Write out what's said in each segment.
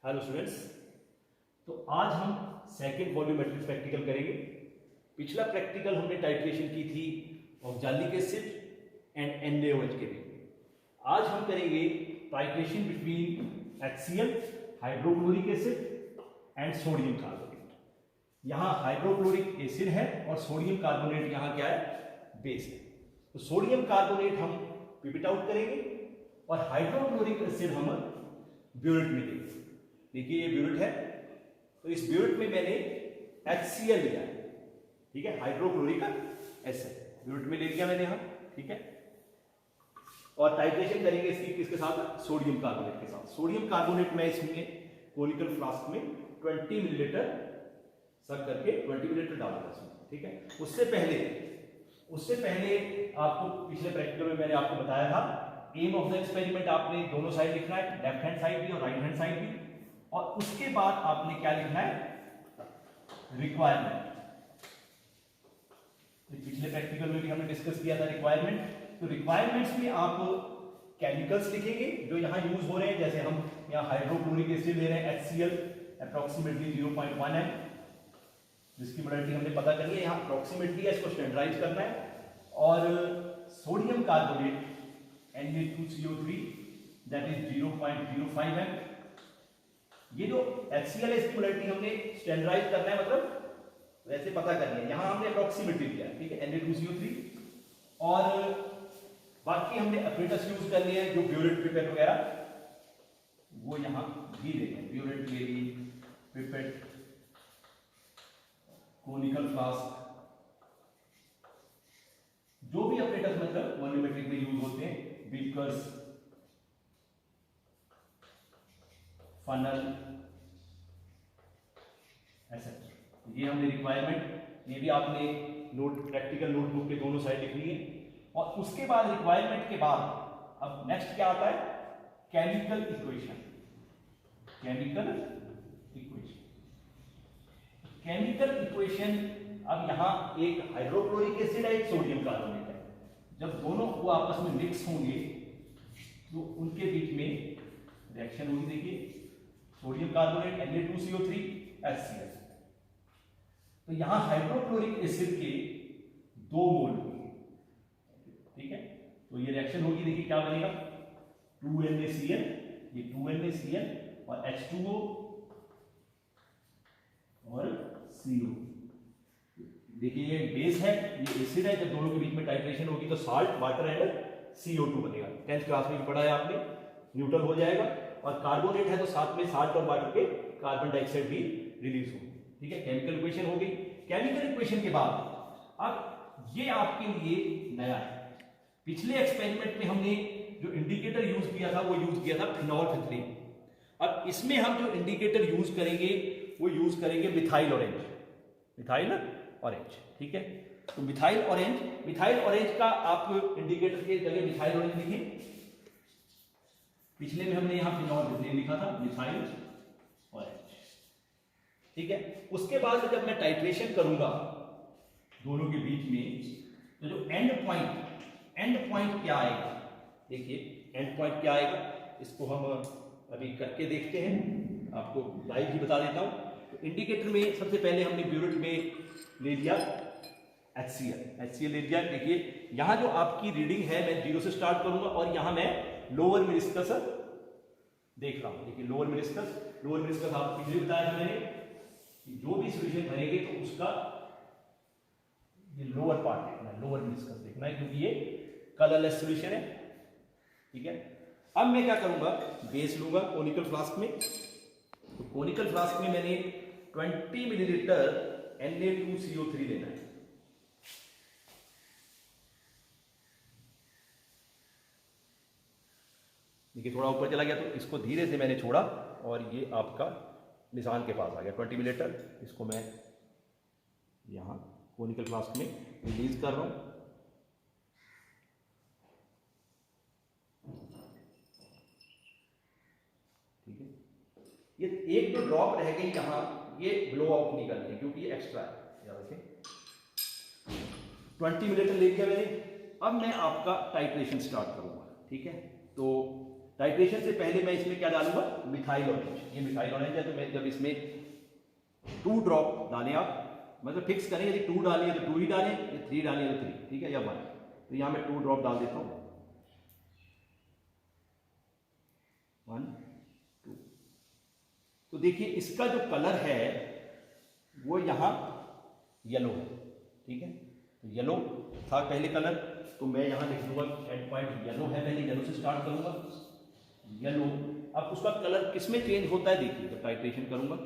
Hello students. तो आज हम सेकेंड वॉल्यूमेट्रिक प्रैक्टिकल करेंगे। पिछला प्रैक्टिकल हमने टाइट्रेशन की थी ऑक्सैलिक एसिड एंड NaOH के लिए। आज हम करेंगे titration between HCl hydrochloric acid and sodium carbonate. यहाँ हाइड्रोक्लोरिक एसिड है और सोडियम कार्बोनेट यहाँ क्या है, बेस है। तो सोडियम कार्बोनेट हम पिपिट आउट करेंगे और हाइड्रोक्लोरिक एसिड हम ब्यूरेट में देंगे। देखिए ये ब्यूरेट है, तो इस ब्यूरेट में मैंने HCl लिया है, ठीक है, हाइड्रोक्लोरिक एसिड ब्यूरेट में ले लिया मैंने यहाँ, ठीक है। और टाइट्रेशन करेंगे इसकी किसके साथ, सोडियम कार्बोनेट के साथ। सोडियम कार्बोनेट में इसमें कोनिकल फ्लास्क में 20 मिलीलीटर सब करके 20 मिलीलीटर डालूंगा इसमें, ठीक है। उससे पहले आपको पिछले प्रैक्टिकल में मैंने आपको बताया था एम ऑफ द एक्सपेरिमेंट आपने दोनों साइड लिखना है, लेफ्ट हैंड साइड भी और राइट हैंड साइड भी। और उसके बाद आपने क्या लिखना है, रिक्वायरमेंट। पिछले प्रैक्टिकल में भी हमने डिस्कस किया था रिक्वायरमेंट। तो रिक्वायरमेंट्स में आप केमिकल्स लिखेंगे जो यहां यूज हो रहे हैं। जैसे हम यहां हाइड्रोक्लोरिक एसिड ले रहे हैं HCl अप्रोक्सीमेटली 0.1 m, जिसकी मोलैरिटी हमने पता करनी है, यहां अप्रोक्सीमेटली है, इसको स्टैंडर्डाइज करना है। और sodium carbonate Na2CO3 that is 0.05 m। ये जो HCl है इसकी मोलैरिटी हमने स्टैंडर्डाइज करना है, मतलब वैसे पता करनी है। यहां हमने अप्रोक्सीमेटली लिया है, ठीक है, Na2CO3। और बाकी हमने अपरेटस यूज करनी है, जो ब्यूरेट पिपेट वगैरह वो यहां भी देते हैं। ब्यूरेट ले ली, पिपेट, कोनिकल फ्लास्क, जो भी अपरेटस मतलब वॉल्यूमेट्रिक में यूज होते हैं, बीकर्स, फनल, एसेट्रा। ये हमने रिक्वायरमेंट, ये भी आपने नोट प्रैक्टिकल नोटबुक के दोनों साइड लिखनी है। और उसके बाद रिक्वायरमेंट के बाद अब नेक्स्ट क्या आता है, केमिकल इक्वेशन। केमिकल इक्वेशन अब यहां एक हाइड्रोक्लोरिक एसिड है, एक सोडियम कार्बोनेट है। जब दोनों वो आपस में मिक्स होंगे तो उनके बीच में रिएक्शन होगी। देखिए सोडियम कार्बोनेट Na2CO3 HCl। तो यहां हाइड्रोक्लोरिक एसिड के 2 मोल होंगे, ठीक है। तो ये रिएक्शन होगी, देखिए क्या बनेगा, 2NaCl, ये 2NaCl और H2O और CO। देखिए ये बेस है, ये एसिड है। जब दोनों के बीच में टाइट्रेशन होगी तो साल्ट, वाटर एंड CO2 बनेगा। 10th क्लास में भी पढ़ा है आपने, न्यूट्रल हो जाएगा। और कार्बोनेट है तो साथ में साल्ट और वाटर के कार्बन डाइऑक्साइड भी रिलीज होगी, ठीक है। केमिकल इक्वेशन हो गई। केमिकल इक्वेशन के बाद अब ये आपके लिए नया है। पिछले एक्सपेरिमेंट में हमने जो इंडिकेटर यूज किया था वो यूज किया था फिनोल्फिथलीन। अब इसमें हम जो इंडिकेटर यूज करेंगे वो यूज करेंगे मिथाइल ऑरेंज, ठीक है। तो मिथाइल ऑरेंज का आप इंडिकेटर के जगह मिथाइल ऑरेंज लिखिए। पिछले में हमने यहां फिनोल्फिथलीन लिखा था, मिथाइल ऑरेंज, ठीक है। उसके बाद जब मैं टाइट्रेशन करूंगा दोनों के बीच में, तो जो एंड पॉइंट क्या आएगा, देखिए एंड पॉइंट क्या आएगा, इसको हम अभी करके देखते हैं, आपको लाइव ही बता देता हूं। तो इंडिकेटर में सबसे पहले हमने ब्यूरेट में ले लिया HCl ले लिया। देखिए यहां जो आपकी रीडिंग है, मैं 0 से स्टार्ट करूंगा और यहां मैं लोअर मेनिस्कस देख रहा हूं। देखिए लोअर मेनिस्कस आपको पिछले बताया था मैंने कि जो भी सॉल्यूशन भरेंगे तो उसका ये लोअर पार्ट देखना है, लोअर मेनिस्कस देखना है, क्योंकि ये कलरलेस सॉल्यूशन है, ठीक है। अब मैं क्या करूंगा, बेस लूंगा कोनिकल फ्लास्क में। तो कोनिकल फ्लास्क में मैंने 20 मिलीलीटर Na2CO3 लेना है। देखिए थोड़ा ऊपर चला गया तो इसको धीरे से मैंने छोड़ा और ये आपका निशान के पास आ गया 20 मिलीलीटर। इसको मैं यहां कोनिकल फ्लास्क में रिलीज कर रहा हूं, ठीक है। ये एक जो ड्रॉप रह गई यहां, ये ब्लो आउट नहीं करनी है क्योंकि ये एक्स्ट्रा है, याद रखें। 20 मिलीलीटर ले लिया मैंने। अब मैं आपका टाइट्रेशन स्टार्ट करूंगा, ठीक है। तो टाइट्रेशन से पहले मैं इसमें क्या डालूंगा, मिथाइल ऑरेंज। ये मिथाइल ऑरेंज है, तो मैं जब इसमें 2 ड्रॉप डालें, आप मतलब फिक्स करें, यदि 2 डालिए तो 2 ही डालें, या 3 डालिए तो 3, ठीक है, या 1। तो यहाँ मैं 2 ड्रॉप डाल देता हूँ, 1 2। तो देखिए इसका जो कलर है वो यहाँ येलो है, ठीक है। तो येलो था पहले कलर, तो मैं यहाँ लिख दूंगा एंड पॉइंट येलो है, पहले येलो से स्टार्ट करूंगा, येलो। अब उसका कलर किसमें चेंज होता है, देखिए जब टाइट्रेशन करूंगा,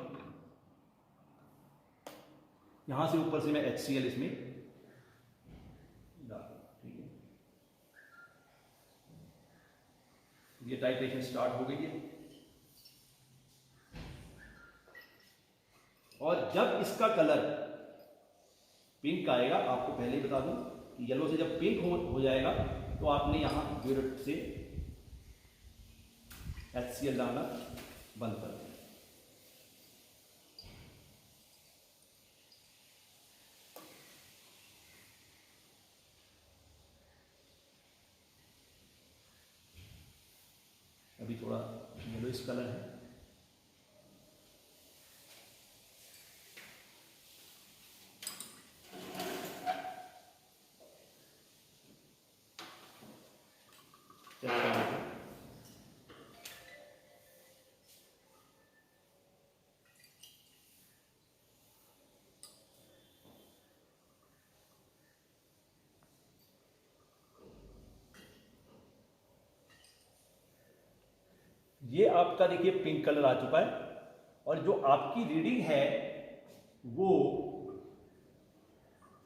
यहां से ऊपर से मैं HCl इसमें डाल, ठीक है। ये टाइट्रेशन स्टार्ट हो गई है, और जब इसका कलर पिंक आएगा, आपको पहले ही बता दूं कि येलो से जब पिंक हो जाएगा, तो आपने यहां ब्यूरेट से HCl डालना बंद कर दें। अभी थोड़ा येलोइश कलर है, ये आपका देखिए पिंक कलर आ चुका है, और जो आपकी रीडिंग है वो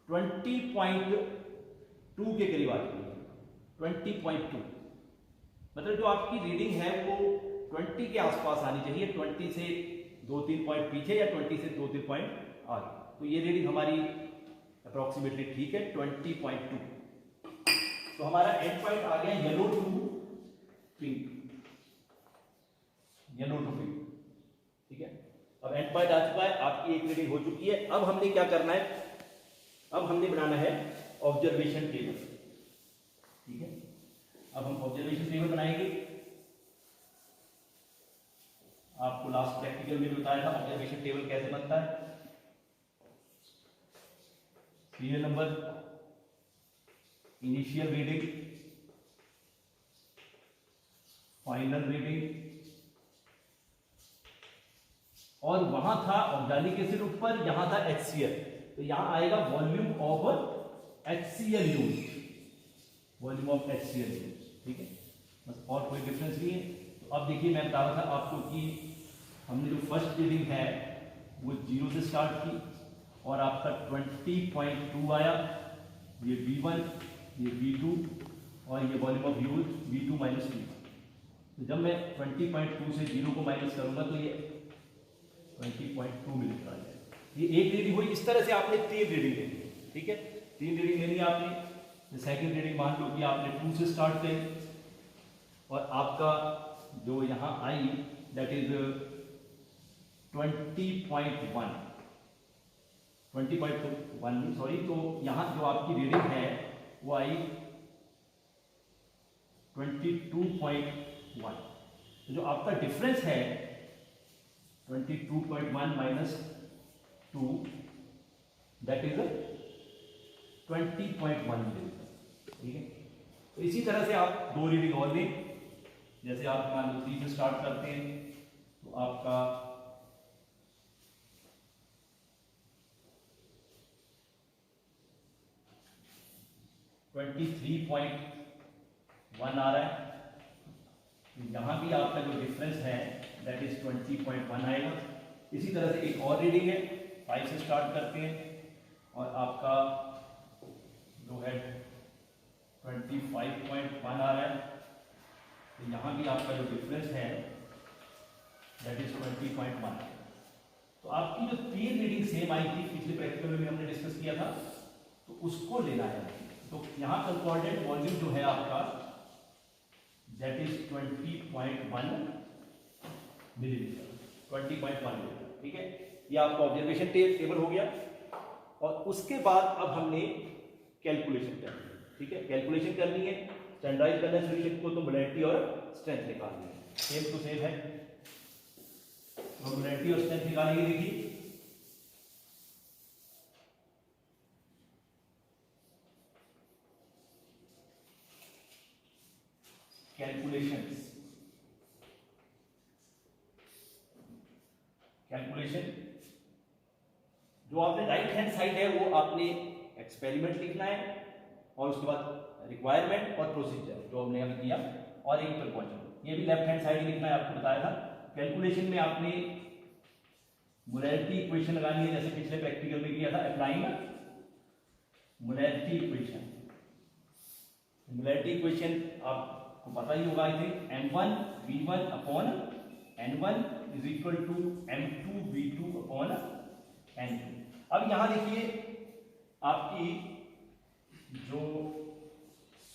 20.2 के करीब आ चुकी है, 20.2। मतलब जो आपकी रीडिंग है वो 20 के आसपास आनी चाहिए, 20 से 2-3 पॉइंट पीछे या 20 से 2-3 पॉइंट आगे। तो ये रीडिंग हमारी अप्रोक्सीमेटली ठीक है, 20.2। तो हमारा एंड पॉइंट आ गया yellow to pink, yellow to pink, ठीक है। अब एंड पॉइंट आ चुका है, आपकी एक रीडिंग हो चुकी है। अब हमने क्या करना है, अब हमने बनाना है ऑब्जर्वेशन टेबल, ठीक है। अब हम ऑब्जर्वेशन टेबल बनाएंगे। आपको लास्ट प्रैक्टिकल में बताया था ऑब्जर्वेशन टेबल कैसे बनता है। Serial number, initial reading, final reading, और वहां था ऑर्गेनिक एसिड ऊपर, यहां था HCl, तो यहां आएगा volume of HCl use, volume of HCl use, ठीक है। बस और कोई डिफरेंस नहीं है। तो अब देखिए मैं बता रहा था आपको कि हमने जो फर्स्ट रीडिंग है वो 0 से स्टार्ट की, और आपका 20.2 आया, ये V1, ये V2, और ये volume of use V2 minus V। तो जब मैं 20.2 से 0 को माइनस करूंगा तो ये 20.2 मिनट आ जाएगा। ये एक रीडिंग हुई। इस तरह से आपने 3 रीडिंग लेनी है, ठीक है। 3 रीडिंग लेनी है आपने। सेकंड रीडिंग मान लो कि आपने 2 से स्टार्ट करी, और आपका जो यहाँ आई दैट इज 20.1, 20.1 सॉरी। तो यहाँ जो आपकी रीडिंग है वो आई 22.1। तो जो आपका डिफरेंस है 22.1 माइनस 2 दैट इज 20.1 मिलेगा, ठीक है। तो इसी तरह से आप 2 रीडिंग और लें। जैसे आप मान लो 3 से स्टार्ट करते हैं, तो आपका 23.1 आ रहा है। यहाँ भी आपका जो डिफरेंस है दैट इज 20.1 आएगा। इसी तरह से एक और रीडिंग है, 5 से स्टार्ट करते हैं, और आपका जो है 25.1 आ रहा है। तो यहाँ भी आपका जो डिफरेंस है दैट इज 20.1। तो आपकी जो 3 रीडिंग सेम आई थी पिछले प्रैक्टिकल में भी हमने डिस्कस किया था, तो उसको लेना है। तो यहाँ कंकॉर्डेंट वॉल्यूम जो है आपका दैट इज 20.1 मिलीलीटर, 20.1 लीटर, ठीक है। ये आपका ऑब्जर्वेशन टेबल हो गया। और उसके बाद अब हमने कैलकुलेशन करनी है, ठीक है। कैलकुलेशन करनी है, स्टैंडर्डाइज करना है सॉल्यूशन को, तो मोलैरिटी और स्ट्रेंथ निकालनी है, सेम टू सेम है। मोलैरिटी और स्ट्रेंथ निकालेंगे, देखिए कैलकुलेशन जो आपने राइट हैंड साइड है वो आपने एक्सपेरिमेंट लिखना है, और उसके बाद रिक्वायरमेंट और प्रोसीजर जो हमने अभी किया, और एक प्रिकॉशन, ये भी लेफ्ट हैंड साइड लिखना है, आपको बताया था। कैलकुलेशन में आपने मोलैरिटी इक्वेशन लगानी है, जैसे पिछले प्रैक्टिकल में किया था, applying molarity equation. Molarity equation आपको पता ही होगा, I think M1 V1 upon N1 is equal to M2 V2 upon N2। अब यहां देखिए आपकी जो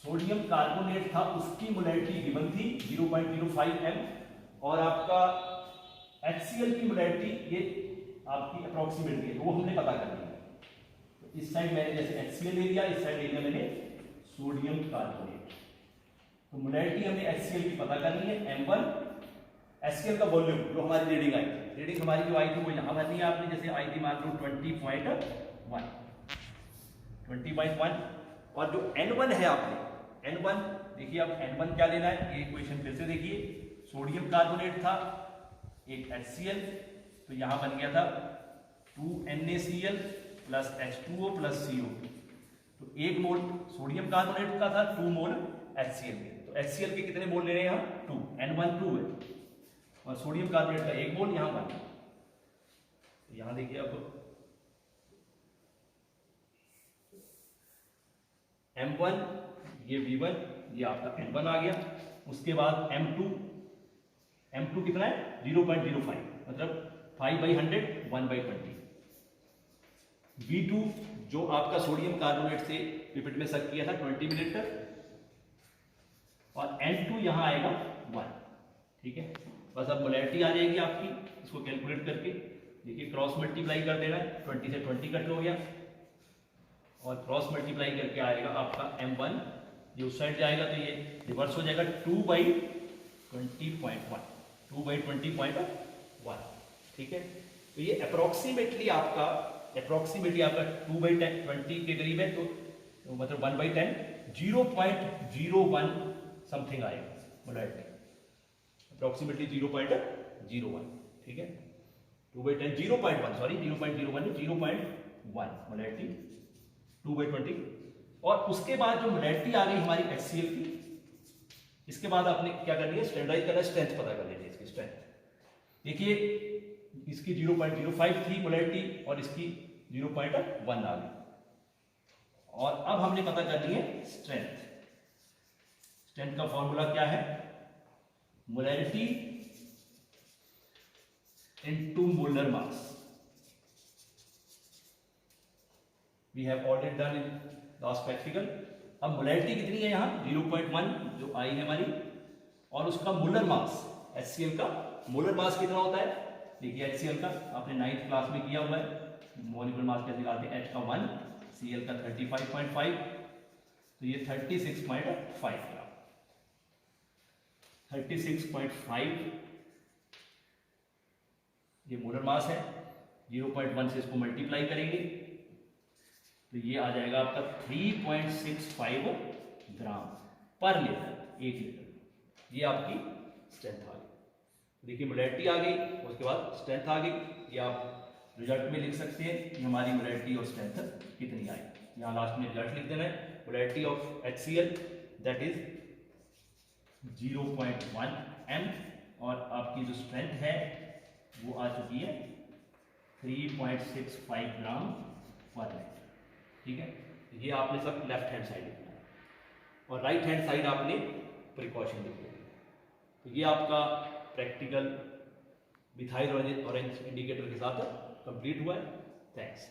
सोडियम कार्बोनेट था उसकी मोलैरिटी गिवन थी 0.05 M, और आपका HCl की मोलैरिटी ये आपकी अप्रोक्सीमेटली है, वो हमने पता कर लिया। तो इस साइड मैंने जैसे HCl ले लिया, इस साइड ले लिया मैंने सोडियम कार्बोनेट। तो मोलैरिटी हमने HCl की पता करनी है, M1 HCl का वॉल्यूम जो हमारी रीडिंग आई थी, रीडिंग हमारी जो आई थी वो यहाँ भरनी है आपने, जैसे आई थी मान लो 20.1, और जो N1 है आपने N1 देखिए, अब N1 क्या लेना है, ये इक्वेशन फिर से देखिए, सोडियम कार्बोनेट था, एक HCl, तो यहाँ बन गया था 2NaCl plus H2O plus CO, तो 1 मोल सोडियम कार्बोनेट का था, 2 मोल HCl के, तो HCl के कितने मोल ले रहे हैं हम, 2, N1 2 है, और सोडियम कार्बोनेट का 1 मोल यहाँ बन, तो यहाँ देखिए अब M1 ये V1 ये आपका N1 आ गया, उसके बाद M2 कितना है 0.05, मतलब 5/100 1/20। V2 जो आपका सोडियम कार्बोनेट से पिपेट में सक किया था 20 मिलीलीटर, और N2 यहां आएगा 1, ठीक है। बस अब मोलैरिटी आ जाएगी आपकी, इसको कैलकुलेट करके देखिए, क्रॉस मल्टीप्लाई कर देना है, 20 से 20 कट हो गया, और क्रॉस मल्टीप्लाई करके आएगा आपका M1, ये उस साइड जाएगा तो ये रिवर्स हो जाएगा 2/20.1, 2/20.1, ठीक है। तो ये अप्रोक्सीमेटली आपका 2/20 के करीब है, तो मतलब 1/10 0.01 समथिंग आएगा मोलैरिटी, अप्रोक्सीमेटली 0.01, ठीक है। 2/10 0.1 सॉरी 0.01 0.1 मोलैरिटी 2/20, और उसके बाद जो मोलैरिटी आ गई हमारी HCl की, इसके बाद आपने क्या करनी है, स्टैंडर्डाइज करना है, स्ट्रेंथ पता कर लेनी है इसकी स्ट्रेंथ। देखिए इसकी 0.05 थी मोलैरिटी, और इसकी 0.1 आ गई, और अब हमने पता करनी है स्ट्रेंथ। स्ट्रेंथ का फॉर्मूला क्या है, molarity into molar mass. We have already done in last practical. अब मोलैरिटी कितनी है यहाँ 0.1 जो आई है हमारी, और उसका मोलर मास HCl का मोलर मास कितना होता है, देखिए HCl का आपने 9th क्लास में किया हुआ है, मॉलिक्यूलर मास कैसे निकालते हैं, H का 1, Cl का 35.5, तो ये 36.5 ग्राम, 36.5 ये मोलर मास है। 0.1 से इसको मल्टीप्लाई करेंगे तो ये आ जाएगा आपका 3.65 ग्राम पर लीटर, 1 लीटर। ये आपकी स्ट्रेंथ आ गई। देखिए मोलैरिटी आ गई, उसके बाद स्ट्रेंथ आ गई। ये आप रिजल्ट में लिख सकते हैं कि हमारी मोलैरिटी और स्ट्रेंथ कितनी आई। यहाँ लास्ट में रिजल्ट लिख देना है, molarity of HCl that is 0.1 M, और आपकी जो स्ट्रेंथ है वो आ चुकी है 3.65 ग्राम पर लीटर, ठीक है। ये आपने सब लेफ्ट हैंड साइड लिखना है, और राइट हैंड साइड आपने प्रिकॉशन लिखना है। तो ये आपका प्रैक्टिकल मिथाइल ऑरेंज इंडिकेटर के साथ कंप्लीट हुआ है। थैंक्स।